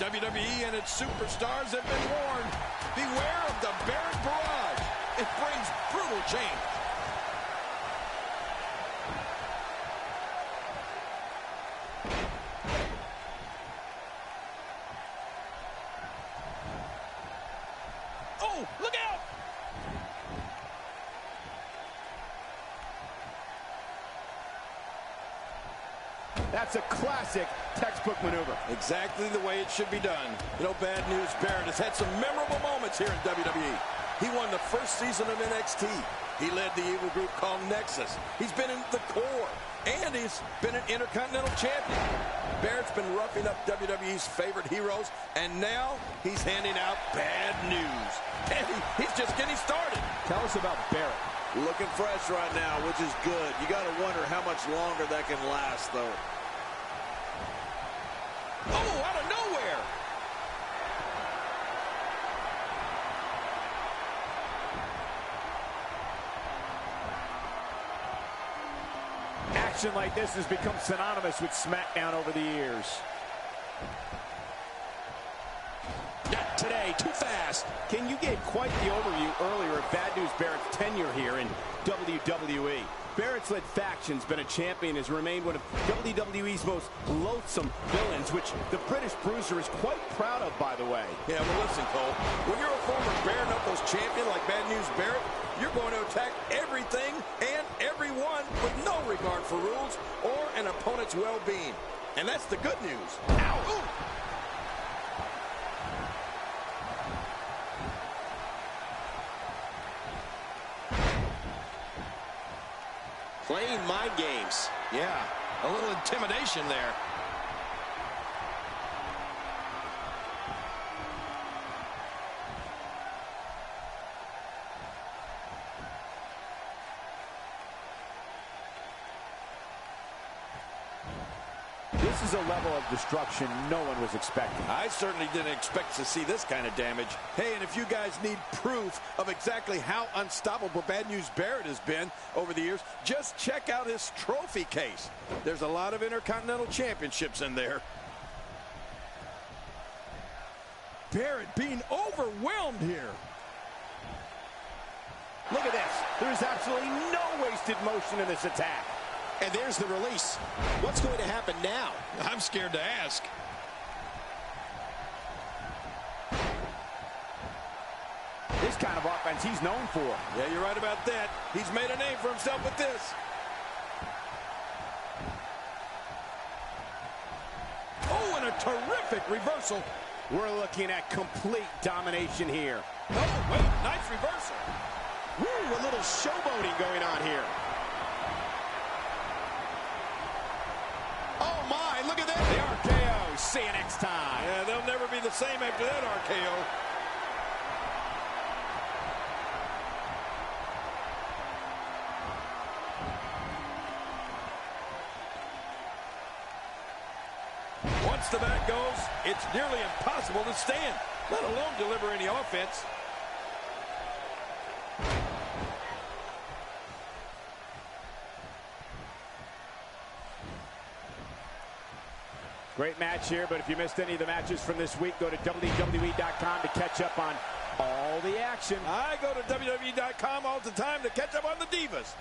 WWE and its superstars have been warned. Beware of the Barrett barrage. It brings brutal change. Oh, look out! That's a classic textbook maneuver. Exactly the way it should be done. You know, Bad News Barrett has had some memorable moments here in WWE. He won the first season of NXT. He led the evil group called Nexus. He's been in the core, and he's been an Intercontinental Champion. Barrett's been roughing up WWE's favorite heroes, and now he's handing out bad news. And he's just getting started. Tell us about Barrett. Looking fresh right now, which is good. You got to wonder how much longer that can last, though. Oh, out of nowhere! Action like this has become synonymous with SmackDown over the years. Not today, too fast. King, you gave quite the overview earlier of Bad News Barrett's tenure here in WWE. Barrett's led factions, been a champion, has remained one of WWE's most loathsome villains, which the British Bruiser is quite proud of, by the way. Yeah, well, listen, Cole. When you're a former Bare Knuckles champion like Bad News Barrett, you're going to attack everything and everyone with no regard for rules or an opponent's well-being. And that's the good news. Ow! Ooh. Playing mind games. Yeah, a little intimidation there. This is a level of destruction no one was expecting. I certainly didn't expect to see this kind of damage. Hey, and if you guys need proof of exactly how unstoppable Bad News Barrett has been over the years, just check out his trophy case. There's a lot of Intercontinental Championships in there. Barrett being overwhelmed here. Look at this. There's absolutely no wasted motion in this attack. And there's the release. What's going to happen now? I'm scared to ask. This kind of offense he's known for. Yeah, you're right about that. He's made a name for himself with this. Oh, and a terrific reversal. We're looking at complete domination here. Oh, wait, nice reversal. Woo, a little showboating going on here. Oh, my, look at that. The RKO. See you next time. Yeah, they'll never be the same after that RKO. Once the bat goes, it's nearly impossible to stand, let alone deliver any offense. Great match here, but if you missed any of the matches from this week, go to WWE.com to catch up on all the action. I go to WWE.com all the time to catch up on the Divas.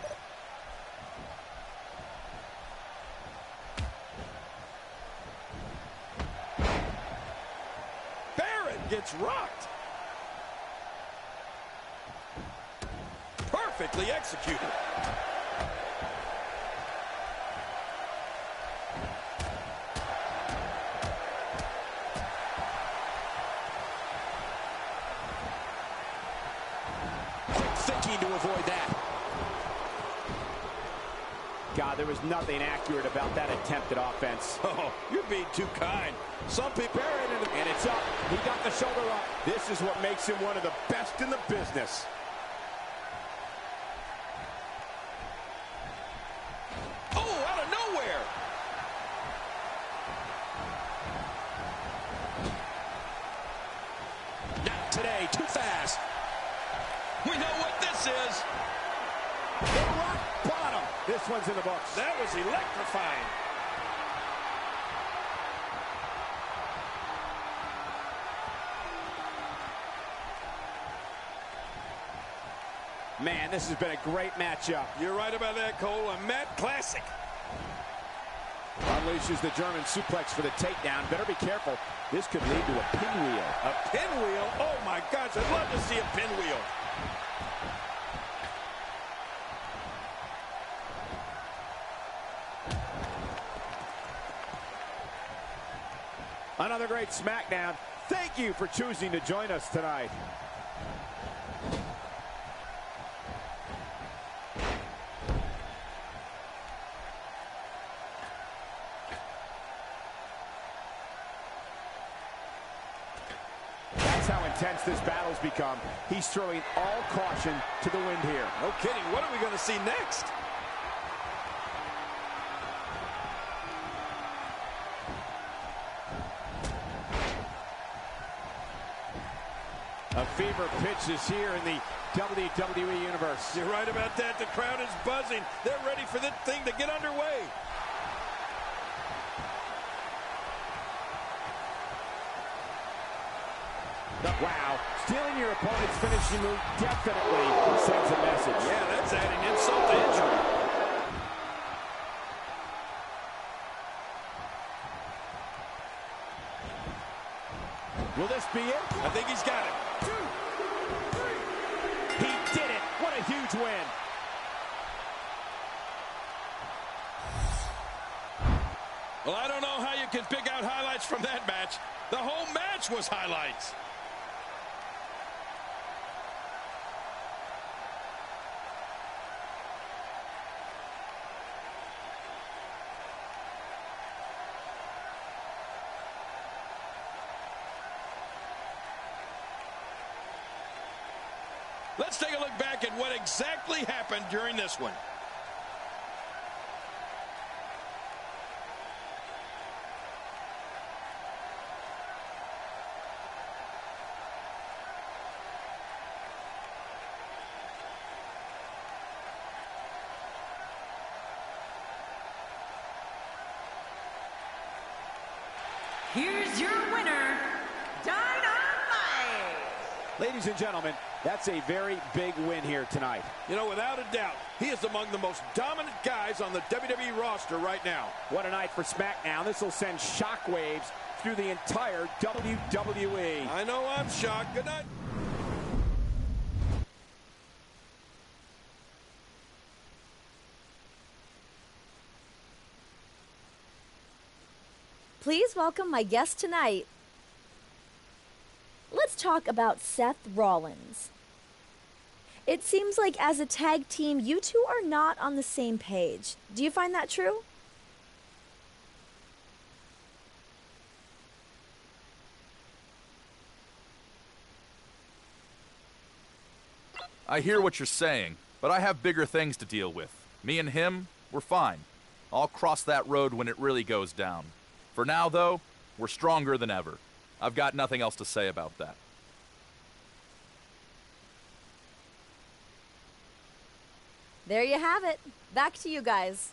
Barrett gets rocked. Perfectly executed. To avoid that. God, there was nothing accurate about that attempted offense. Oh, you're being too kind. Some people... And it's up. He got the shoulder up. This is what makes him one of the best in the business. Oh, out of nowhere. Not today, too fast. We know what this is. The rock bottom. This one's in the books. That was electrifying. Man, this has been a great matchup. You're right about that, Cole. A Matt classic. Unleashes the German suplex for the takedown. Better be careful. This could lead to a pinwheel. A pinwheel? Oh, my gosh. I'd love to see a pinwheel. Another great SmackDown. Thank you for choosing to join us tonight. That's how intense this battle's become. He's throwing all caution to the wind here. No kidding. What are we going to see next? A fever pitch is here in the WWE Universe. You're right about that. The crowd is buzzing. They're ready for this thing to get underway. Wow. Stealing your opponent's finishing move definitely sends a message. Yeah, that's adding insult to injury. Will this be it? I think he's got it. 2, 3. He did it. What a huge win. Well, I don't know how you can pick out highlights from that match. The whole match was highlights. Let's take a look back at what exactly happened during this one. Here's your winner, Dynamite! Ladies and gentlemen, that's a very big win here tonight. You know, without a doubt, he is among the most dominant guys on the WWE roster right now. What a night for SmackDown. This will send shockwaves through the entire WWE. I know I'm shocked. Good night. Please welcome my guest tonight. Let's talk about Seth Rollins. It seems like as a tag team, you two are not on the same page. Do you find that true? I hear what you're saying, but I have bigger things to deal with. Me and him, we're fine. I'll cross that road when it really goes down. For now, though, we're stronger than ever. I've got nothing else to say about that. There you have it. Back to you guys.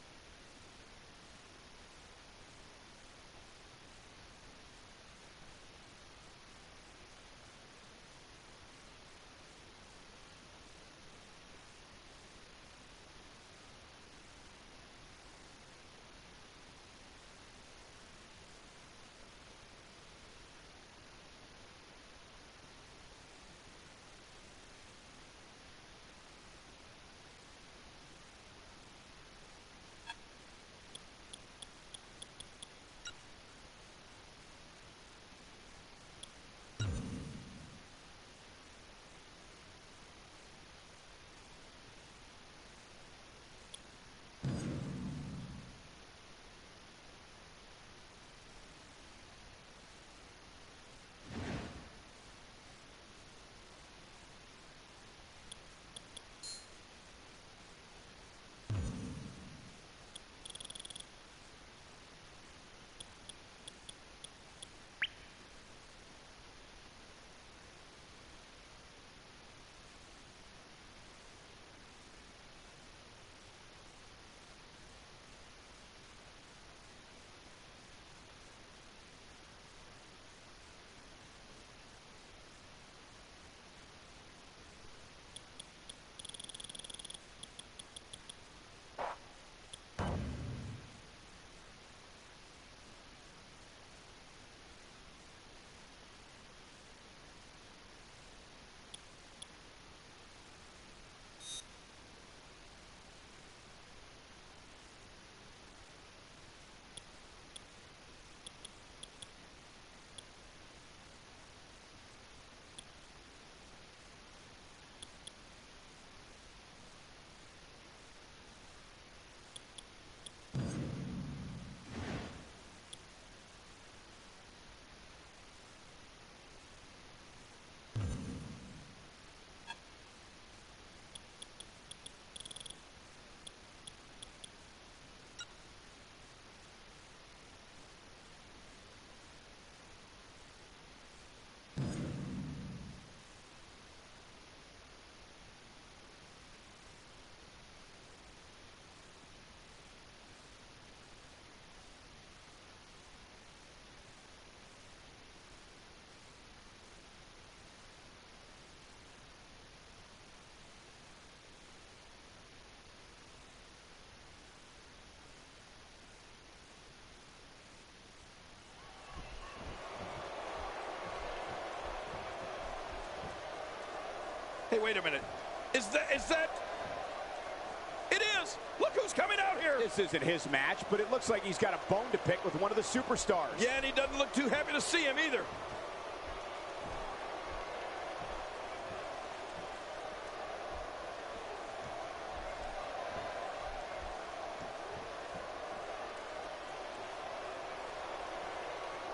Hey, wait a minute. Is that? It is! Look who's coming out here! This isn't his match, but it looks like he's got a bone to pick with one of the superstars. Yeah, and he doesn't look too happy to see him either.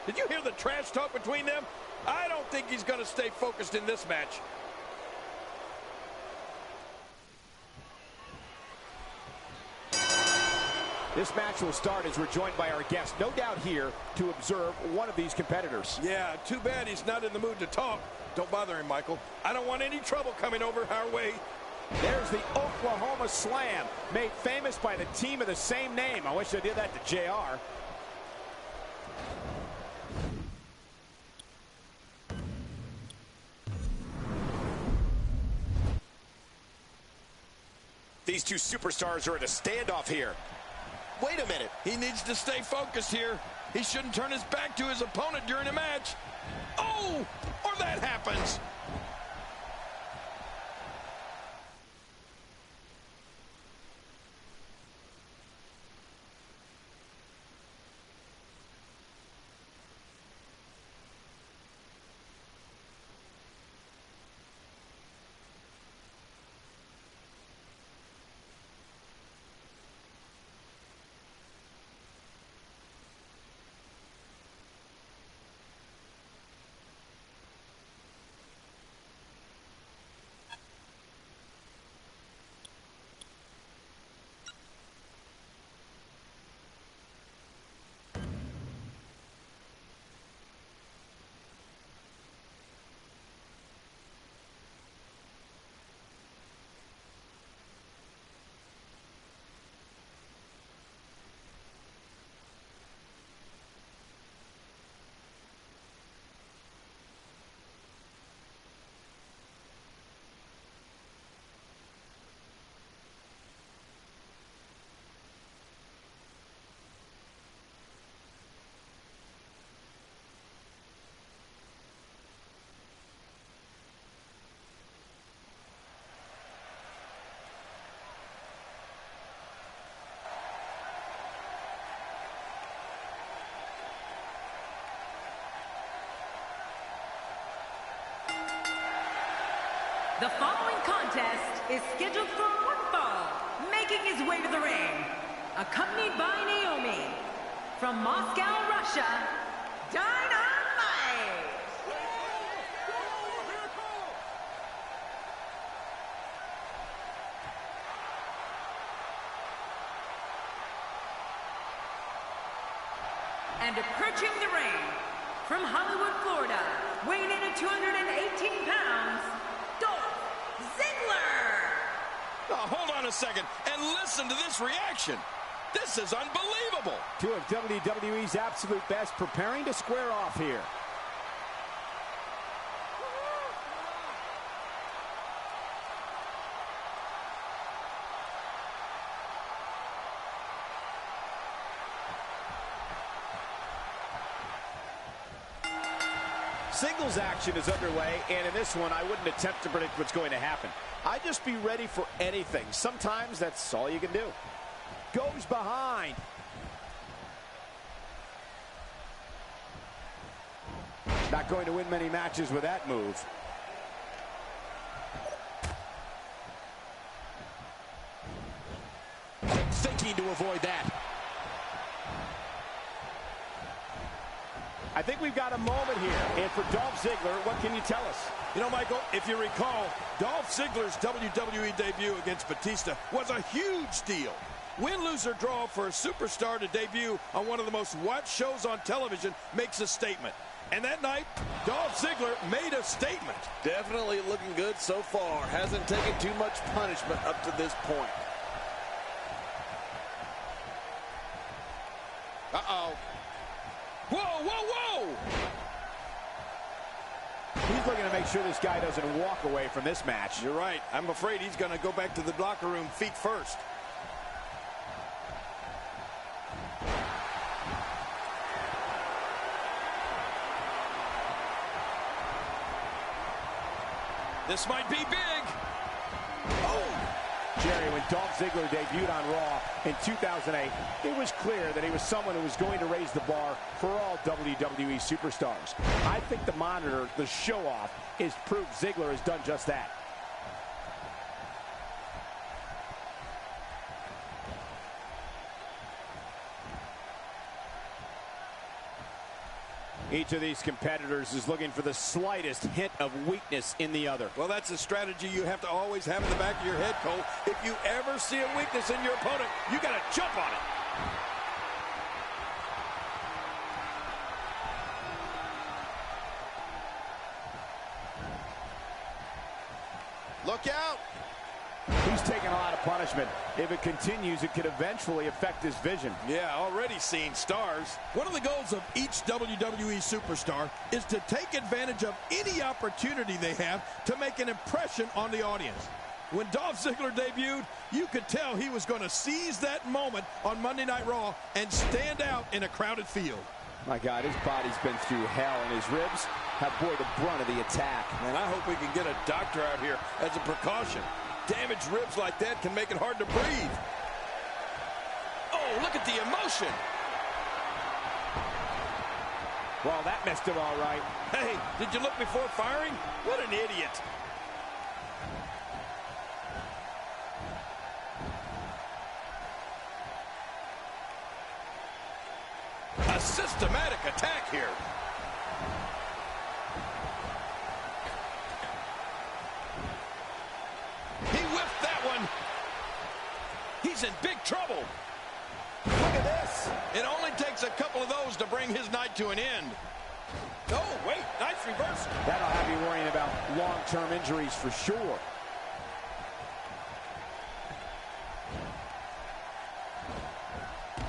Did you hear the trash talk between them? I don't think he's going to stay focused in this match. This match will start as we're joined by our guest, no doubt here to observe one of these competitors. Yeah, too bad he's not in the mood to talk. Don't bother him, Michael. I don't want any trouble coming over our way. There's the Oklahoma Slam, made famous by the team of the same name. I wish I did that to JR. These two superstars are in a standoff here. Wait a minute. He needs to stay focused here. He shouldn't turn his back to his opponent during a match. Oh, or that happens. The following contest is scheduled for one fall, making his way to the ring, accompanied by Naomi. From Moscow, Russia, Dynamite! And approaching the ring, from Hollywood, Florida, weighing in at 218 pounds, Oh, hold on a second and listen to this reaction. This is unbelievable. Two of WWE's absolute best preparing to square off here. Singles action is underway, and in this one, I wouldn't attempt to predict what's going to happen. I'd just be ready for anything. Sometimes that's all you can do. Goes behind. Not going to win many matches with that move. Thinking to avoid that. I think we've got a moment here. And for Dolph Ziggler, what can you tell us? You know, Michael, if you recall, Dolph Ziggler's WWE debut against Batista was a huge deal. Win, lose, or draw for a superstar to debut on one of the most watched shows on television makes a statement. And that night, Dolph Ziggler made a statement. Definitely looking good so far. Hasn't taken too much punishment up to this point. Uh-oh. Whoa, whoa, whoa! He's looking to make sure this guy doesn't walk away from this match. You're right. I'm afraid he's going to go back to the locker room feet first. This might be big. Oh! Jerry, when Dolph Ziggler debuted on Raw in 2008, it was clear that he was someone who was going to raise the bar for all WWE superstars. I think the monitor, the show-off, is proof Ziggler has done just that. Each of these competitors is looking for the slightest hint of weakness in the other. Well, that's a strategy you have to always have in the back of your head, Cole. If you ever see a weakness in your opponent, you got to jump on it. Look out. He's taking a lot of punishment. If it continues, it could eventually affect his vision. Yeah, already seeing stars. One of the goals of each WWE superstar is to take advantage of any opportunity they have to make an impression on the audience. When Dolph Ziggler debuted, you could tell he was going to seize that moment on Monday Night Raw and stand out in a crowded field. My God, his body's been through hell, and his ribs have bore the brunt of the attack. And I hope we can get a doctor out here as a precaution. Damaged ribs like that can make it hard to breathe. Oh, look at the emotion. Well, that messed him all right. Hey, did you look before firing? What an idiot. A systematic attack here. He whiffed that one. He's in big trouble. Look at this. It only takes a couple of those to bring his night to an end. Oh, wait, nice reversal. That'll have you worrying about long-term injuries for sure.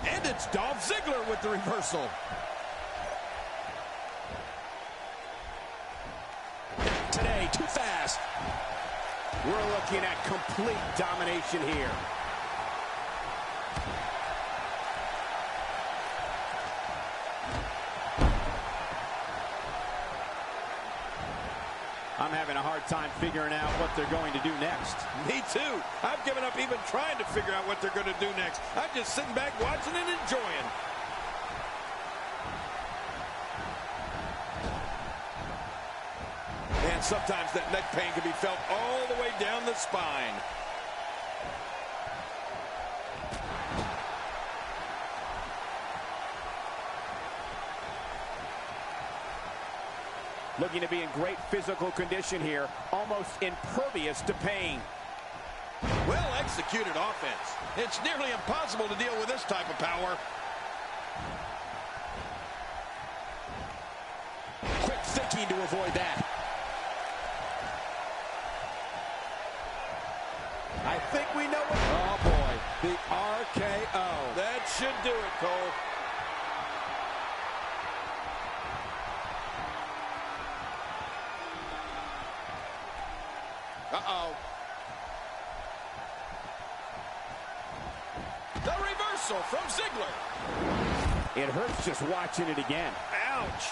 And it's Dolph Ziggler with the reversal. Today, too fast. We're looking at complete domination here. I'm having a hard time figuring out what they're going to do next. Me too. I've given up even trying to figure out what they're going to do next. I'm just sitting back watching and enjoying. And sometimes that neck pain can be felt all the way down the spine. Looking to be in great physical condition here, almost impervious to pain. Well executed offense. It's nearly impossible to deal with this type of power. Quick thinking to avoid that. I think we know what... Oh, boy. The RKO. That should do it, Cole. Uh-oh. The reversal from Ziggler. It hurts just watching it again. Ouch.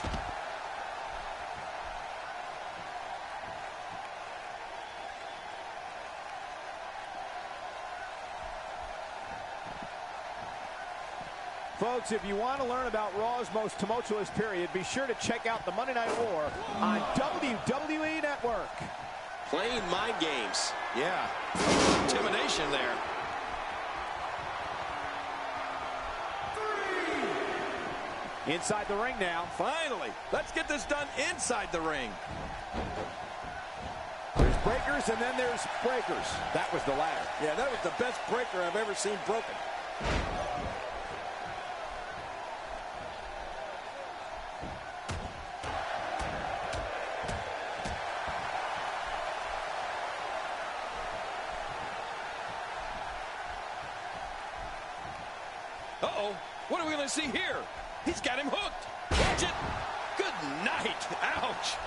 Folks, if you want to learn about Raw's most tumultuous period, be sure to check out the Monday Night War on WWE Network. Playing mind games. Yeah. Intimidation there. Inside the ring now. Finally. Let's get this done inside the ring. There's breakers and then there's breakers. That was the ladder. Yeah, that was the best breaker I've ever seen broken. Uh-oh. What are we going to see here? He's got him hooked. Watch it. Good night. Ouch.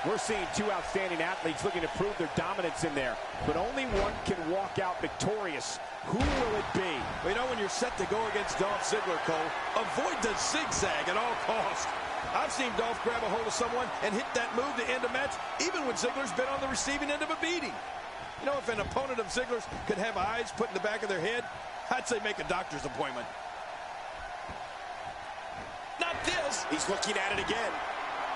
We're seeing two outstanding athletes looking to prove their dominance in there, but only one can walk out victorious. Who will it be? Well, you know, when you're set to go against Dolph Ziggler, Cole, avoid the zigzag at all costs. I've seen Dolph grab a hold of someone and hit that move to end a match, even when Ziggler's been on the receiving end of a beating. You know, if an opponent of Ziggler's could have eyes put in the back of their head, I'd say make a doctor's appointment. Not this. He's looking at it again.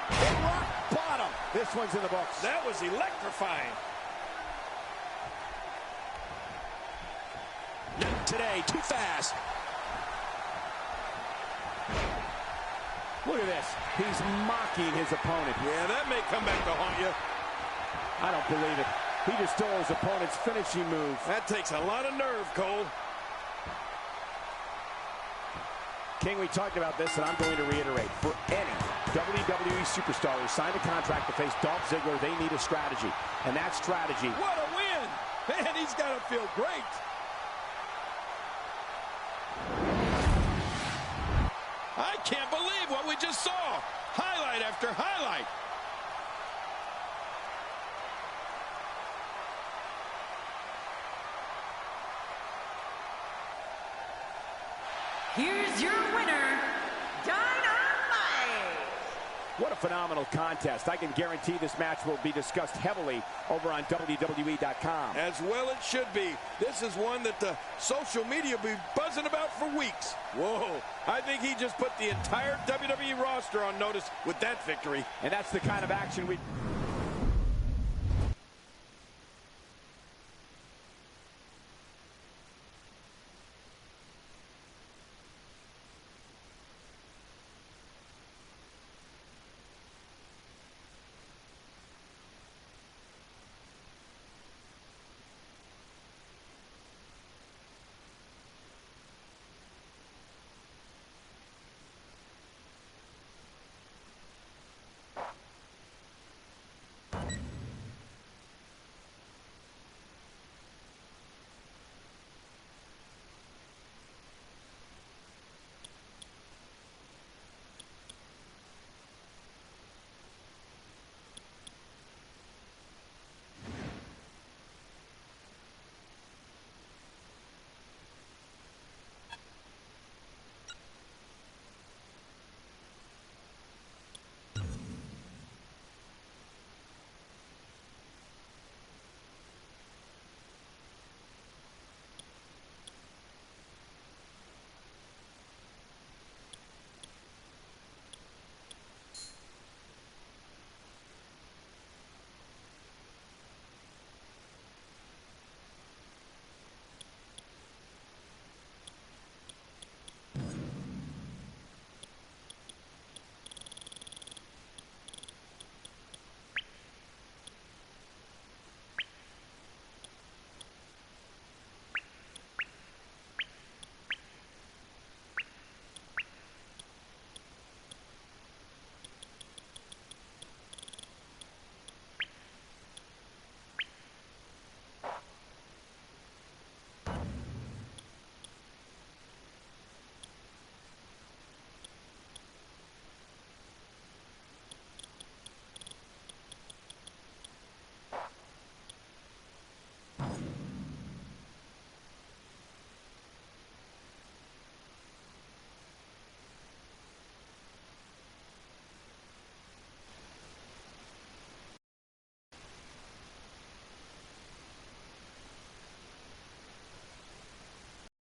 Hit rock bottom. This one's in the books. That was electrifying. Not today. Too fast. Look at this. He's mocking his opponent. Yeah, that may come back to haunt you. I don't believe it. He just stole his opponent's finishing move. That takes a lot of nerve, Cole. King, we talked about this, and I'm going to reiterate. For any WWE superstar who signed a contract to face Dolph Ziggler, they need a strategy. And that strategy... What a win! Man, he's got to feel great. I can't believe what we just saw. Highlight after highlight. Here's your winner, Dynamite! What a phenomenal contest. I can guarantee this match will be discussed heavily over on WWE.com. As well it should be. This is one that the social media will be buzzing about for weeks. Whoa, I think he just put the entire WWE roster on notice with that victory. And that's the kind of action we...